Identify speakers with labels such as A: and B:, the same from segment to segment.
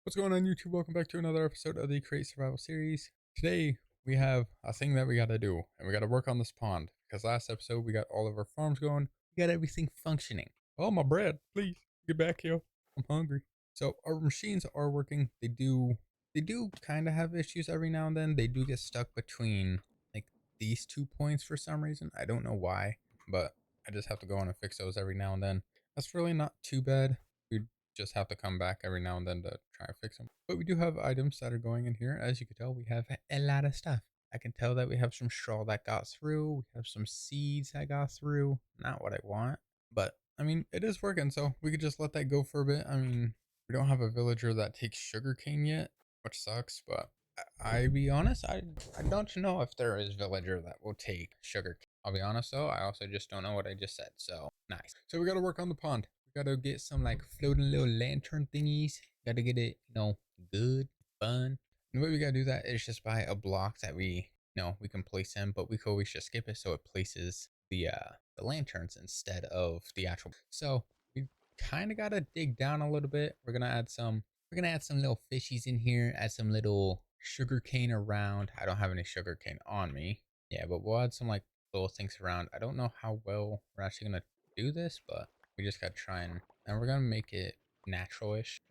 A: What's going on, YouTube? Welcome back to another episode of the Create Survival series. Today we have a thing that we got to do, and we got to work on this pond because last episode we got all of our farms going, we got everything functioning. Oh, my bread, please get back here. I'm hungry. So our machines are working. They do kind of have issues every now and then. They do get stuck between like these 2 points for some reason. I don't know why, but I just have to go in and fix those every now and then. That's really not too bad. We just have to come back every now and then to try and fix them. But we do have items that are going in here. As you can tell, we have a lot of stuff. I can tell that we have some straw that got through. We have some seeds that got through. Not what I want, but I mean, it is working. So we could just let that go for a bit. I mean, we don't have a villager that takes sugarcane yet, which sucks, but I be honest, I don't know if there is villager that will take sugar. I'll be honest though, I also just don't know what I just said. So nice. So we got to work on the pond. We got to get some like floating little lantern thingies. Got to get it, good, fun. And the way we got to do that is just buy a block that we can place in, but we could always just skip it so it places the lanterns instead of the actual. So we kind of got to dig down a little bit. We're gonna add some little fishies in here, add some little sugar cane around. I don't have any sugar cane on me. Yeah, but we'll add some like little things around. I don't know how well we're actually gonna do this, but we just gotta try and we're gonna make it natural-ish.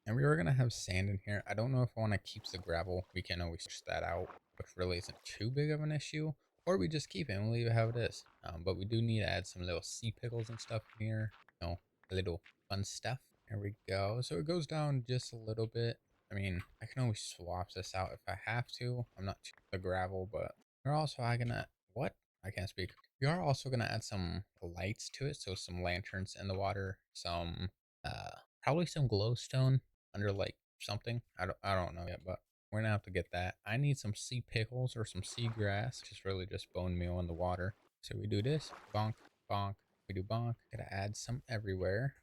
A: And we were gonna have sand in here. I don't know if I want to keep the gravel. We can always switch that out, which really isn't too big of an issue. Or we just keep it and leave it how it is. But we do need to add some little sea pickles and stuff in here. A little fun stuff. There we go. So it goes down just a little bit. I mean, I can always swap this out if I have to. I'm not too the gravel, but we're also gonna what? I can't speak. We are also gonna add some lights to it, so some lanterns in the water, some probably some glowstone under like something. I don't know yet, but we're gonna have to get that. I need some sea pickles or some sea grass, which is really just bone meal in the water. So we do this, bonk, bonk. We do bonk. Gotta add some everywhere.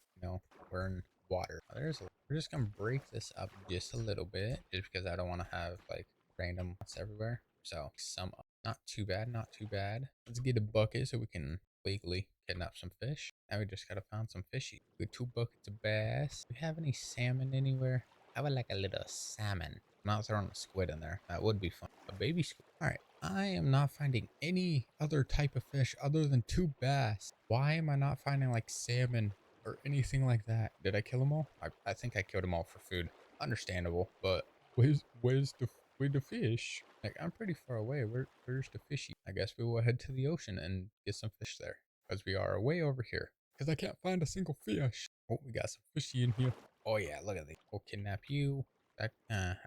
A: We're in water. We're just gonna break this up just a little bit, just because I don't want to have like random spots everywhere. So some not too bad, not too bad. Let's get a bucket so we can legally kidnap some fish. Now we just gotta find some fishy. With 2 buckets of bass. Do we have any salmon anywhere? I would like a little salmon. I'm not throwing a squid in there. That would be fun. A baby squid. All right. I am not finding any other type of fish other than 2 bass. Why am I not finding like salmon or anything like that? Did I kill them all? I think I killed them all for food. Understandable, but where's the fish? Like, I'm pretty far away. Where's the fishy? I guess we will head to the ocean and get some fish there because we are way over here. Because I can't find a single fish. Oh, we got some fishy in here. Oh yeah, look at this. We'll kidnap you. I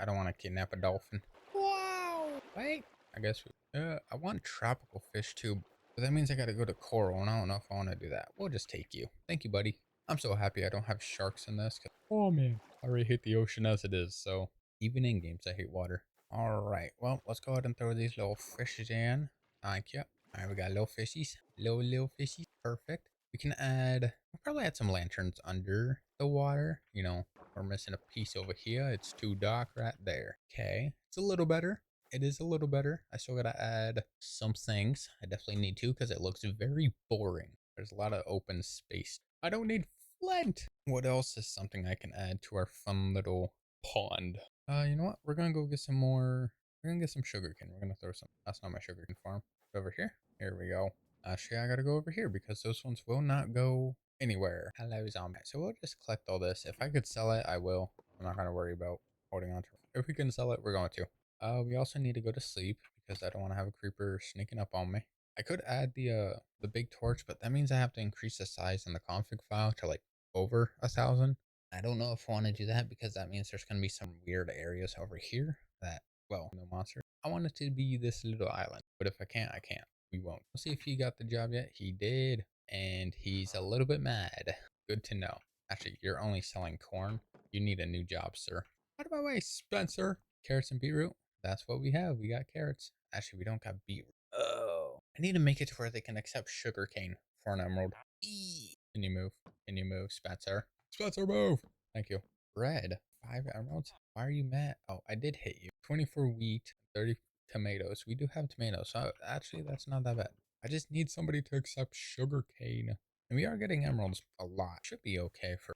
A: don't want to kidnap a dolphin. Wow. Wait. I want tropical fish too, but that means I gotta go to coral, and I don't know if I want to do that. We'll just take you. Thank you, buddy. I'm so happy I don't have sharks in this. Oh man, I already hate the ocean as it is, so even in games I hate water. All right, well, let's go ahead and throw these little fishes in. Thank you. All right, we got little fishies. Little fishies. Perfect. We'll probably add some lanterns under the water. We're missing a piece over here. It's too dark right there. Okay, it's a little better. It is a little better. I still gotta add some things. I definitely need to because it looks very boring. There's a lot of open space. I don't need flint. What else is something I can add to our fun little pond? You know what? We're gonna go get some more. We're gonna get some sugarcane. We're gonna throw some. That's not my sugarcane farm. Over here. Here we go. Actually, I gotta go over here because those ones will not go anywhere. Hello, zombie. So we'll just collect all this. If I could sell it, I will. I'm not gonna worry about holding on to it. If we can sell it, we're going to. We also need to go to sleep because I don't want to have a creeper sneaking up on me. I could add the big torch, but that means I have to increase the size in the config file to like over 1,000. I don't know if I want to do that because that means there's gonna be some weird areas over here that, well, no monster. I want it to be this little island, but if I can't, I can't. We won't. We'll see if he got the job yet. He did, and he's a little bit mad. Good to know. Actually, you're only selling corn. You need a new job, sir. Out of my way, Spencer. Carrots and beetroot. That's what we have. We got carrots. Actually, we don't got beetroot. Oh. I need to make it to where they can accept sugar cane for an emerald. Eee. Can you move? Can you move, Spencer? Spencer, move. Thank you. Bread. 5 emeralds. Why are you mad? Oh, I did hit you. 24 wheat, 30 tomatoes. We do have tomatoes. So actually, that's not that bad. I just need somebody to accept sugar cane. And we are getting emeralds a lot. Should be okay for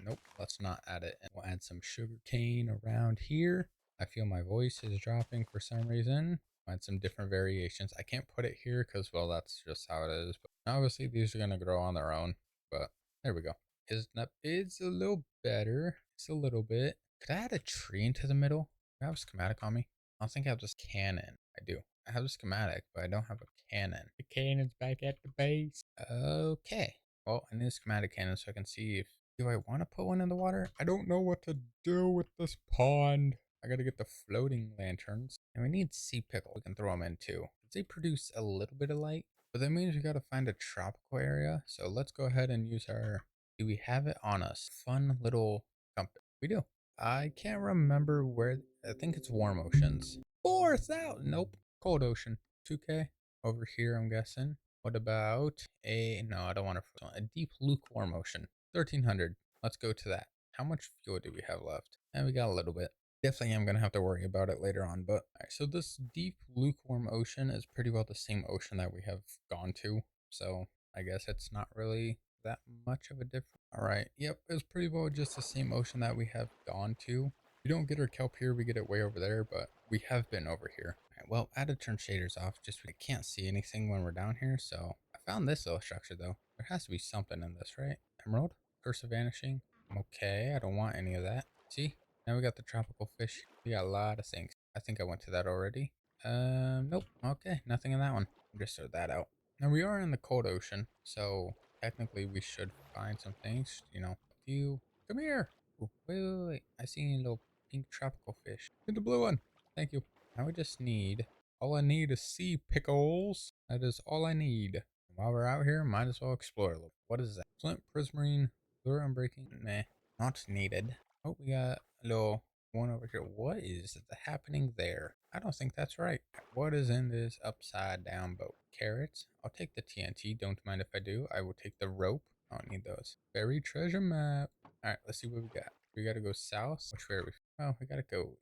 A: Nope, let's not add it. And we'll add some sugar cane around here. I feel my voice is dropping for some reason. Add some different variations. I can't put it here because, well, that's just how it is. But obviously, these are going to grow on their own. But there we go. It's a little better. It's a little bit. Could I add a tree into the middle? Do I have a schematic on me? I don't think I have this cannon. I do. I have a schematic, but I don't have a cannon. The cannon's back at the base. Okay. Well, I need a schematic cannon so I can see if... Do I want to put one in the water? I don't know what to do with this pond. I gotta get the floating lanterns. And we need sea pickle. We can throw them in too. They produce a little bit of light, but that means we gotta find a tropical area. So let's go ahead and use our... Do we have it on us? Fun little compass. We do. I can't remember where... I think it's warm oceans. 4,000. Nope. Cold ocean. 2K. Over here, I'm guessing. What about a... No, I don't want a deep lukewarm ocean. 1,300. Let's go to that. How much fuel do we have left? And we got a little bit. Definitely am going to have to worry about it later on. But alright, so this deep lukewarm ocean is pretty well the same ocean that we have gone to. So I guess it's not really that much of a difference. Alright, yep, it's pretty well just the same ocean that we have gone to. We don't get our kelp here, we get it way over there, but we have been over here. Alright, well, I had to turn shaders off just we can't see anything when we're down here. So I found this little structure though. There has to be something in this, right? Emerald? Curse of Vanishing? Okay, I don't want any of that. See? Now we got the tropical fish. We got a lot of things. I think I went to that already. Nope. Okay, nothing in that one. Just throw that out. Now we are in the cold ocean, so technically we should find some things. You know, you come here. Ooh, wait. I see a little pink tropical fish. Get the blue one. Thank you. Now we just need. All I need is sea pickles. That is all I need. While we're out here, might as well explore a little. What is that? Flint, prismarine, lure unbreaking. Nah, not needed. Oh, we got a little one over here. What is happening there? I don't think that's right. What is in this upside down boat? Carrots. I'll take the TNT. Don't mind if I do. I will take the rope. I don't need those. Buried treasure map. All right, let's see what we got. We got to go south. Which way are we? Oh, we got to go.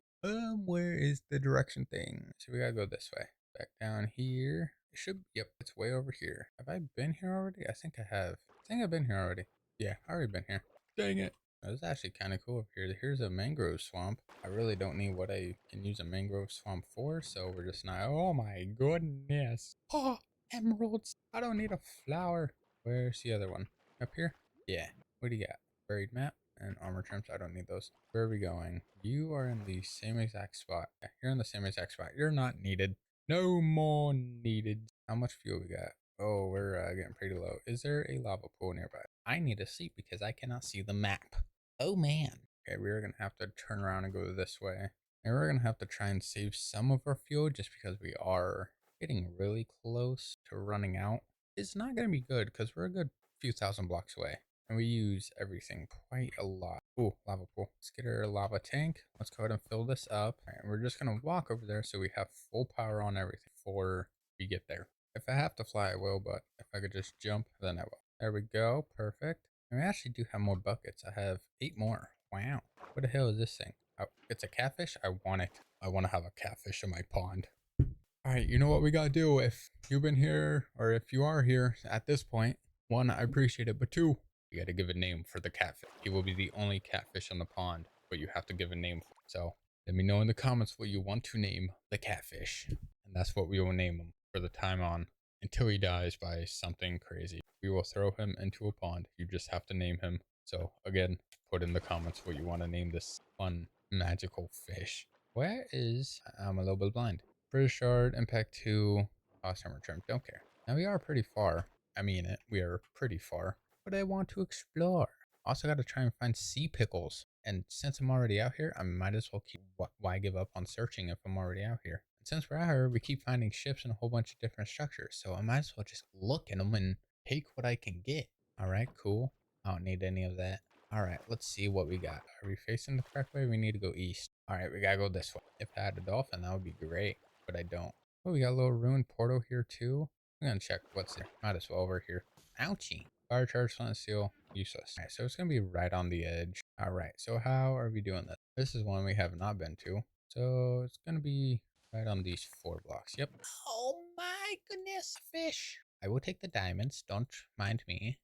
A: Where is the direction thing? So we got to go this way. Back down here. It should, yep, it's way over here. Have I been here already? I think I have. I think I've been here already. Yeah, I already been here. Dang it. That's actually kind of cool up here. Here's a mangrove swamp. I really don't need what I can use a mangrove swamp for, so we're just not. Oh my goodness. Oh, emeralds. I don't need a flower. Where's the other one? Up here? Yeah. What do you got? Buried map and armor trims. I don't need those. Where are we going? You are in the same exact spot. Yeah, you're in the same exact spot. You're not needed. No more needed. How much fuel we got? Oh, we're getting pretty low. Is there a lava pool nearby? I need a seat because I cannot see the map. Oh man. Okay, we're gonna have to turn around and go this way. And we're gonna have to try and save some of our fuel just because we are getting really close to running out. It's not gonna be good because we're a good few thousand blocks away. And we use everything quite a lot. Ooh, lava pool. Let's get our lava tank. Let's go ahead and fill this up. All right, we're just gonna walk over there so we have full power on everything before we get there. If I have to fly, I will, but if I could just jump, then I will. There we go. Perfect. And we actually do have more buckets. I have 8 more. Wow. What the hell is this thing? Oh, it's a catfish? I want it. I want to have a catfish in my pond. All right, you know what we got to do? If you've been here, or if you are here at this point, one, I appreciate it, but two, we got to give a name for the catfish. He will be the only catfish in the pond, but you have to give a name for it. So let me know in the comments what you want to name the catfish. And that's what we will name him for the time on until he dies by something crazy. We will throw him into a pond. You just have to name him. So again, put in the comments what you want to name this fun magical fish. Where is... I'm a little bit blind. British Shard, Impact 2, Lost Armor Trim. Don't care. Now we are pretty far. I mean it. We are pretty far. But I want to explore. Also got to try and find sea pickles. And since I'm already out here, I might as well keep... Why give up on searching if I'm already out here? And since we're out here, we keep finding ships and a whole bunch of different structures. So I might as well just look at them and take what I can get. Alright, cool. I don't need any of that. Alright, let's see what we got. Are we facing the correct way? We need to go east. Alright, we gotta go this way. If I had a dolphin, that would be great. But I don't. Oh, we got a little ruined portal here too. I'm gonna check what's there. Might as well over here. Ouchie. Fire charge, flint seal, useless. Alright, so it's gonna be right on the edge. Alright, so how are we doing this? This is one we have not been to. So it's gonna be right on these 4 blocks. Yep. Oh my goodness, fish. I will take the diamonds. Don't mind me.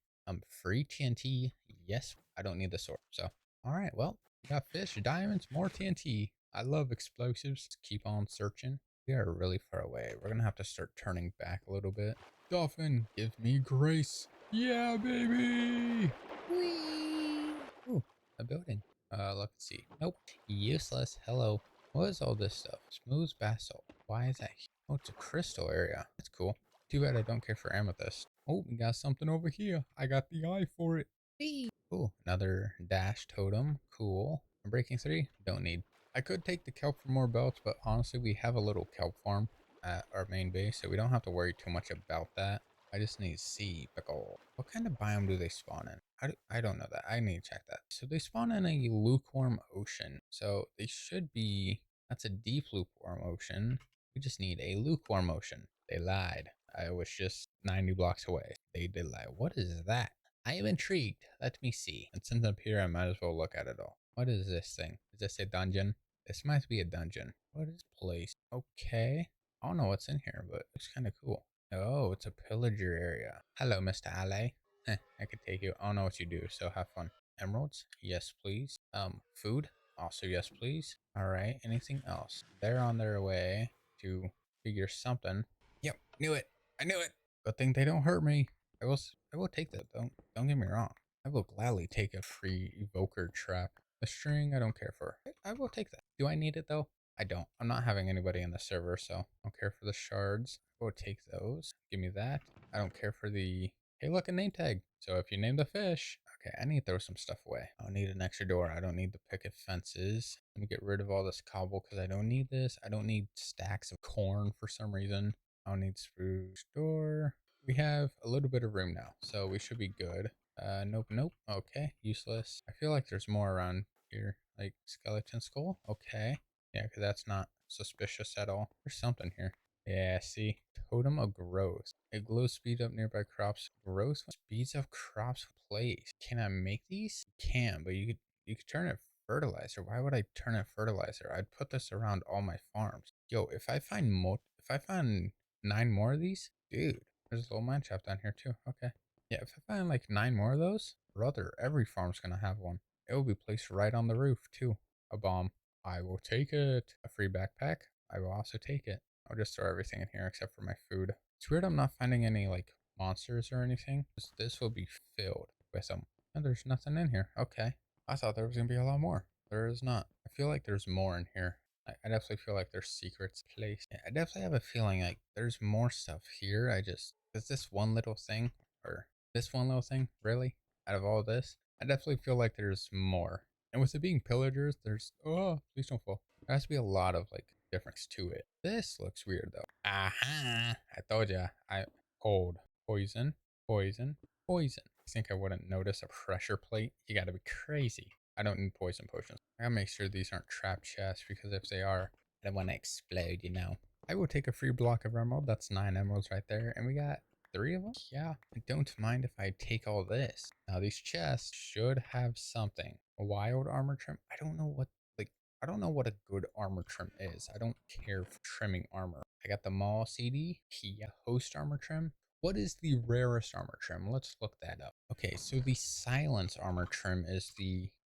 A: Free TNT. Yes. I don't need the sword. So, all right, well, we got fish, diamonds, more TNT. I love explosives. Let's keep on searching. We are really far away. We're gonna have to start turning back a little bit. Dolphin, give me grace. Yeah, baby. Whee! Ooh, a building. Let's see. Nope. Useless. Hello. What is all this stuff? Smooth basalt. Why is that here? Oh, it's a crystal area. That's cool. Too bad I don't care for amethyst. Oh, we got something over here. I got the eye for it. Whee! Ooh, another dash totem. Cool. Breaking 3. Don't need. I could take the kelp for more belts, but honestly, we have a little kelp farm at our main base, so we don't have to worry too much about that. I just need sea pickle. What kind of biome do they spawn in? I don't know that. I need to check that. So they spawn in a lukewarm ocean. So they should be, that's a deep lukewarm ocean. We just need a lukewarm ocean. They lied. I was just 90 blocks away. They did lie. What is that? I am intrigued. Let me see. And since I'm here, I might as well look at it all. What is this thing? Is this a dungeon? This might be a dungeon. What is place? Okay. I don't know what's in here, but it's kind of cool. Oh, it's a pillager area. Hello, Mr. Ale. I could take you. I don't know what you do, so have fun. Emeralds? Yes, please. Food? Also, yes, please. All right. Anything else? They're on their way to figure something. Yep, knew it. I knew it. Good thing they don't hurt me. I will take that. Don't get me wrong. I will gladly take a free evoker trap. A string, I don't care for. I will take that. Do I need it though? I don't. I'm not having anybody in the server, so I don't care for the shards. I will take those. Give me that. I don't care for the, hey, look, a name tag. So if you name the fish, okay, I need to throw some stuff away. I don't need an extra door. I don't need the picket fences. Let me get rid of all this cobble because I don't need this. I don't need stacks of corn for some reason. I don't need spruce door. We have a little bit of room now, so we should be good. Nope. Okay, useless. I feel like there's more around here, like skeleton skull. Okay. Yeah, because that's not suspicious at all. There's something here. Yeah, see? Totem of growth. It glows speed up nearby crops. Growth speeds up crops with place. Can I make these? You can, but you could turn it fertilizer. Why would I turn it fertilizer? I'd put this around all my farms. Yo, if I find 9 more of these, dude, there's a little mine shaft down here too. Okay. Yeah, if I find like 9 more of those, brother, every farm's gonna have one. It will be placed right on the roof too. A bomb. I will take it. A free backpack. I will also take it. I'll just throw everything in here except for my food. It's weird I'm not finding any like monsters or anything. This will be filled with them. And there's nothing in here. Okay. I thought there was gonna be a lot more. There is not. I feel like there's more in here. I definitely feel like there's secrets placed. Yeah, I definitely have a feeling like there's more stuff here. Is this one little thing or this one little thing really out of all this? I definitely feel like there's more. And with it being pillagers, there's, oh, please don't fall. There has to be a lot of like difference to it. This looks weird though. Aha! I told ya. Hold. Poison. Poison. Poison. I think I wouldn't notice a pressure plate. You gotta be crazy. I don't need poison potions. I gotta make sure these aren't trap chests because if they are, I don't want to explode, you know. I will take a free block of emerald. That's 9 emeralds right there. And we got 3 of them. Yeah, I don't mind if I take all this. Now these chests should have something. A wild armor trim. I don't know what a good armor trim is. I don't care for trimming armor. I got the Maul CD, Kia host armor trim. What is the rarest armor trim? Let's look that up. Okay, so the silence armor trim is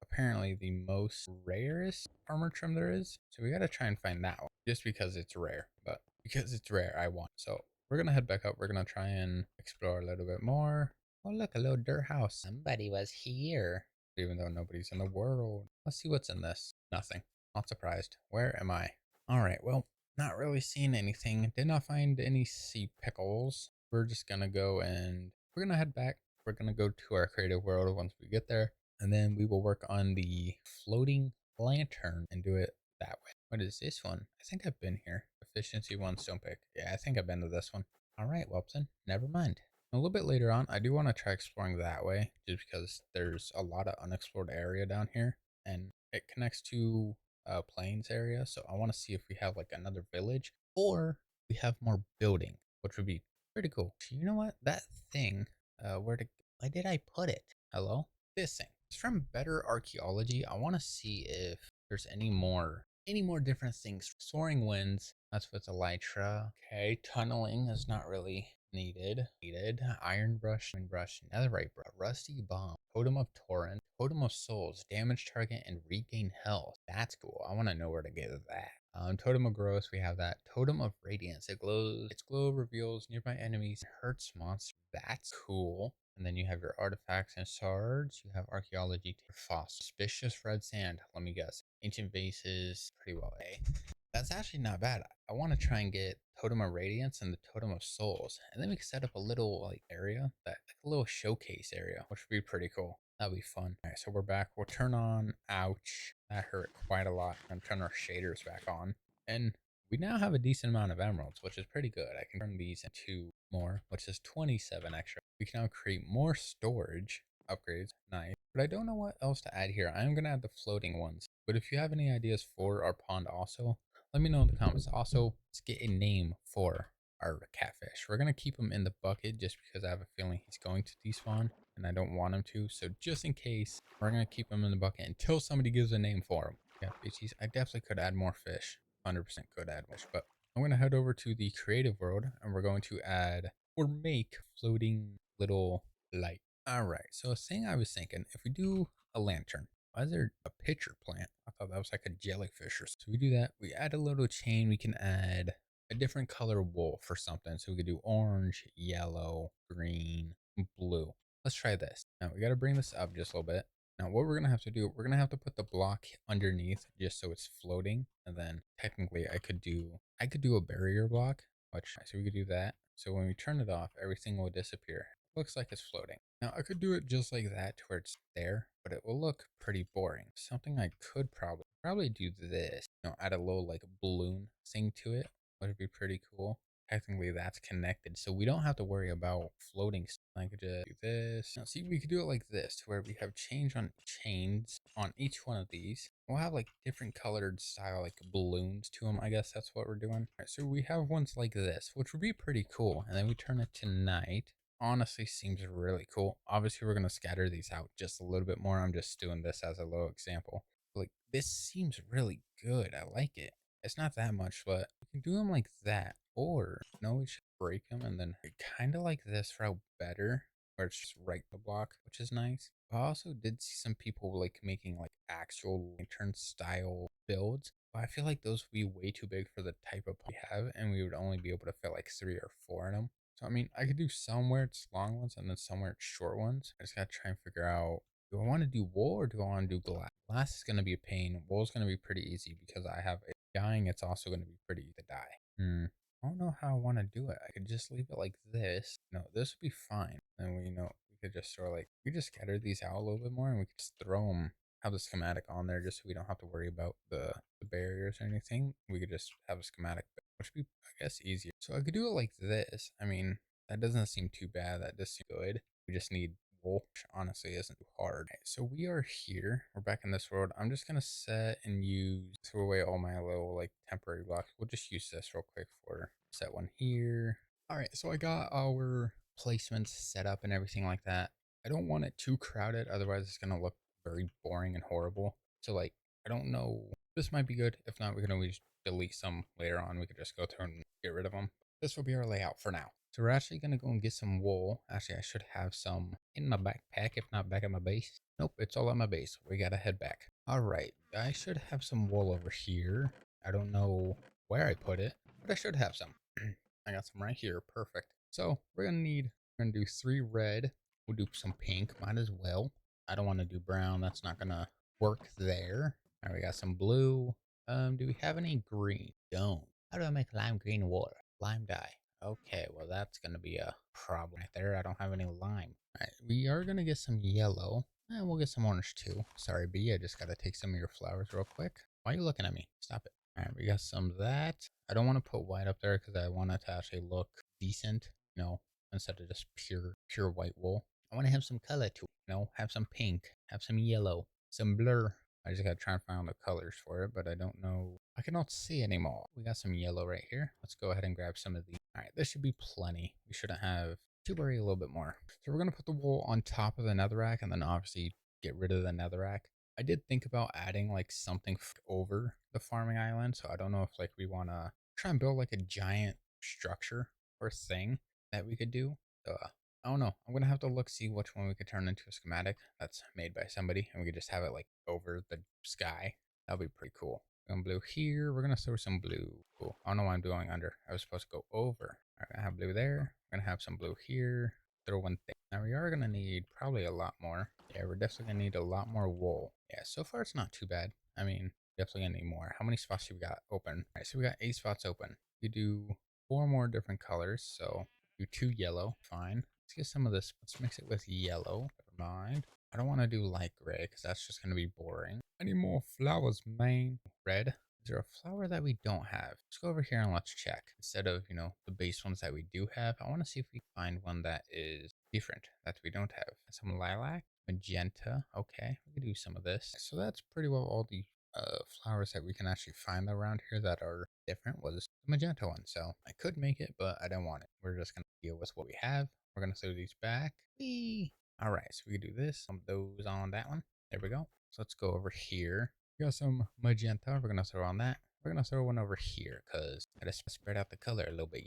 A: apparently the most rarest armor trim there is. So we gotta try and find that one just because it's rare. But because it's rare, I want. So we're gonna head back up. We're gonna try and explore a little bit more. Oh, look, a little dirt house. Somebody was here. Even though nobody's in the world. Let's see what's in this. Nothing. Not surprised. Where am I? All right, well, not really seeing anything. Did not find any sea pickles. We're just gonna go and we're gonna head back. We're gonna go to our creative world once we get there. And then we will work on the floating lantern and do it that way. What is this one? I think I've been here. Efficiency 1 stone pick. Yeah, I think I've been to this one. All right, Whelpson. Never mind. A little bit later on, I do want to try exploring that way just because there's a lot of unexplored area down here and it connects to plains area. So I want to see if we have like another village or we have more building, which would be pretty cool. You know what? That thing, why did I put it? Hello? This thing. It's from Better Archaeology. I want to see if there's any more different things. Soaring winds. That's with elytra. Okay, tunneling is not really Needed iron brush, netherite brush, rusty bomb, totem of torrent, totem of souls, damage target, and regain health. That's cool. I want to know where to get that. Totem of Gross, we have that. Totem of Radiance, it glows. Its glow reveals nearby enemies, hurts monsters. That's cool. And then you have your artifacts and shards. You have archaeology, fossil, suspicious red sand. Let me guess. Ancient vases, pretty well A. That's actually not bad. I want to try and get Totem of Radiance and the Totem of Souls, and then we can set up a little like area, that like a little showcase area, which would be pretty cool. That'll be fun. All right, so we're back. We'll turn on. Ouch, that hurt quite a lot. I'm turn our shaders back on, and we now have a decent amount of emeralds, which is pretty good. I can turn these into more, which is 27 extra. We can now create more storage upgrades. Nice. But I don't know what else to add here. I am gonna add the floating ones. But if you have any ideas for our pond also, let me know in the comments. Also, let's get a name for our catfish. We're going to keep him in the bucket just because I have a feeling he's going to despawn and I don't want him to. So just in case, we're going to keep him in the bucket until somebody gives a name for him. Yeah, fishies. I definitely could add more fish. 100% could add fish. But I'm going to head over to the creative world and we're going to add or make floating little light. All right. So a thing I was thinking, if we do a lantern, why is there a pitcher plant? I thought that was like a jellyfish or so. We do that. We add a little chain. We can add a different color wool for something. So we could do orange, yellow, green, blue. Let's try this. Now we got to bring this up just a little bit. Now what we're going to have to do, we're going to have to put the block underneath just so it's floating. And then technically I could do a barrier block, which, so we could do that. So when we turn it off, everything will disappear. Looks like it's floating. Now I could do it just like that to where it's there, but it will look pretty boring. Something I could probably do this, add a little like balloon thing to it, would be pretty cool. Technically that's connected, so we don't have to worry about floating. I could just do this. Now see, we could do it like this to where we have chains on each one of these. We'll have like different colored style like balloons to them. I guess that's what we're doing. All right, so we have ones like this, which would be pretty cool. And then we turn it to night. Honestly seems really cool. Obviously we're going to scatter these out just a little bit more. I'm just doing this as a little example. Like this seems really good. I like it. It's not that much, but we can do them like that. Or no, we should break them and then kind of like this route better, where it's just right the block, which is nice. I also did see some people like making like actual lantern style builds, but I feel like those would be way too big for the type of pond we have, and we would only be able to fit like 3 or 4 in them. So I mean, I could do somewhere it's long ones and then somewhere it's short ones. I just gotta try and figure out, do I want to do wool or do I want to do glass? Glass is gonna be a pain. Wool is gonna be pretty easy because I have a dyeing. It's also gonna be pretty easy to dye. I don't know how I want to do it. I could just leave it like this. No, this would be fine. And we could just sort of like, we just scatter these out a little bit more and we could just throw them, have the schematic on there just so we don't have to worry about the barriers or anything. We could just have a schematic, which would be, I guess, easier. So I could do it like this. I mean, that doesn't seem too bad. That does seem good. We just need wool, which honestly isn't too hard. Okay, so we are here. We're back in this world. I'm just gonna set and throw away all my little like temporary blocks. We'll just use this real quick for set one here. All right, so I got our placements set up and everything like that. I don't want it too crowded, otherwise it's gonna look very boring and horrible. So like, I don't know. This might be good. If not, we can always delete some later on. We could just go through and get rid of them. This will be our layout for now. So we're actually going to go and get some wool. Actually, I should have some in my backpack, if not back at my base. Nope, it's all at my base. We got to head back. All right, I should have some wool over here. I don't know where I put it, but I should have some. I got some right here. Perfect. So we're going to do 3 red. We'll do some pink. Might as well. I don't want to do brown. That's not going to work there. All right, we got some blue. Do we have any green? Don't. How do I make lime green water? Lime dye. Okay, well that's gonna be a problem right there. I don't have any lime. All right, we are gonna get some yellow, and we'll get some orange too. Sorry, B, I just gotta take some of your flowers real quick. Why are you looking at me? Stop it. All right, we got some of that. I don't want to put white up there because I want it to actually look decent, instead of just pure white wool. I want to have some color to it, have some pink, have some yellow, some blur. I just gotta try and find the colors for it, but I don't know. I cannot see anymore. We got some yellow right here. Let's go ahead and grab some of these. All right, this should be plenty. We shouldn't have to worry a little bit more. So we're gonna put the wool on top of the netherrack and then obviously get rid of the netherrack. I did think about adding like something over the farming island. So I don't know if like we wanna try and build like a giant structure or thing. that we could do. So, I don't know. I'm gonna have to look see which one we could turn into a schematic that's made by somebody, and we could just have it like over the sky. That'll be pretty cool. Going blue here. We're gonna throw some blue. Cool. I don't know why I'm doing under. I was supposed to go over. I'm gonna have blue there. I'm gonna have some blue here. Throw one thing. Now we are gonna need probably a lot more. Yeah, we're definitely gonna need a lot more wool. Yeah, so far it's not too bad. I mean, definitely gonna need more. How many spots do we got open? All right, so we got 8 spots open. We do 4 more different colors. So do 2 yellow. Fine. Let's get some of this. Let's mix it with yellow. Never mind. I don't want to do light gray because that's just going to be boring. I need more flowers, man. Red. Is there a flower that we don't have? Let's go over here and let's check. Instead of, the base ones that we do have, I want to see if we find one that is different that we don't have. Some lilac, magenta. Okay, we can do some of this. So that's pretty well all the flowers that we can actually find around here that are different was the magenta one. So I could make it, but I don't want it. We're just going to deal with what we have. We're going to throw these back. Whee! All right, so we can do this. Some of those on that one. There we go. So let's go over here. We got some magenta. We're going to throw on that. We're going to throw one over here because I gotta spread out the color a little bit.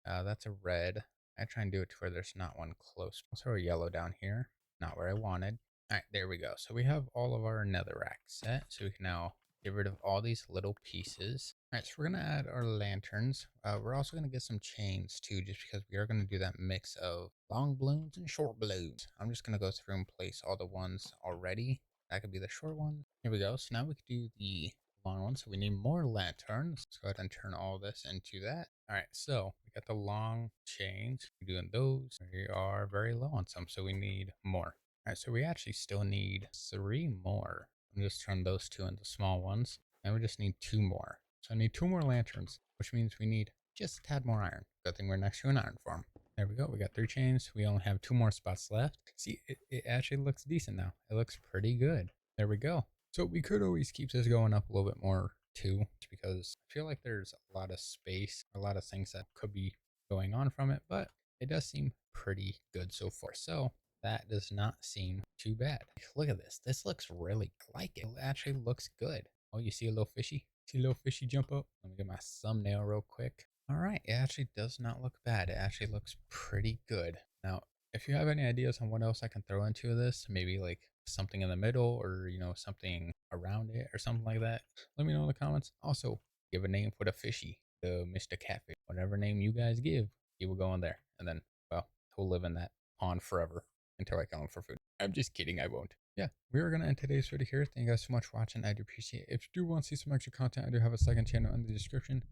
A: That's a red. I try and do it to where there's not one close. I'll throw a yellow down here. Not where I wanted. All right, there we go. So we have all of our netherrack set. So we can now get rid of all these little pieces. All right, so we're going to add our lanterns. We're also going to get some chains too, just because we are going to do that mix of long balloons and short balloons. I'm just going to go through and place all the ones already. That could be the short one. Here we go. So now we can do the long one. So we need more lanterns. Let's go ahead and turn all this into that. All right, so we got the long chains. We're doing those. We are very low on some, so we need more. All right, so we actually still need 3 more. I'm just turn those 2 into small ones. And we just need 2 more. So I need 2 more lanterns, which means we need just a tad more iron. Good thing we're next to an iron farm. There we go. We got 3 chains. We only have 2 more spots left. See, it actually looks decent now. It looks pretty good. There we go. So we could always keep this going up a little bit more too, because I feel like there's a lot of space, a lot of things that could be going on from it, but it does seem pretty good so far. So that does not seem too bad. Look at this. This looks really like it. It actually looks good. Oh, you see a little fishy? See a little fishy jump up? Let me get my thumbnail real quick. All right, it actually does not look bad. It actually looks pretty good. Now, if you have any ideas on what else I can throw into this, maybe like something in the middle or, something around it or something like that, let me know in the comments. Also, give a name for the fishy, the Mr. Catfish. Whatever name you guys give, he will go in there. And then, well, he'll live in that pond forever until I kill him for food. I'm just kidding, I won't. Yeah, we are going to end today's video here. Thank you guys so much for watching. I do appreciate it. If you do want to see some extra content, I do have a second channel in the description.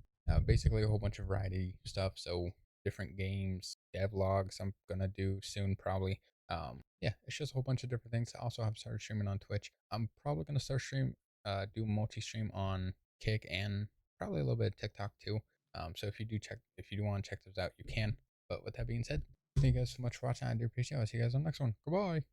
A: Basically a whole bunch of variety stuff. So different games, devlogs I'm going to do soon probably. Yeah, it's just a whole bunch of different things. I also have started streaming on Twitch. I'm probably going to start do multi-stream on Kick and probably a little bit of TikTok too. So if you do want to check those out, you can. But with that being said, thank you guys so much for watching. I do appreciate it. I'll see you guys on the next one. Goodbye.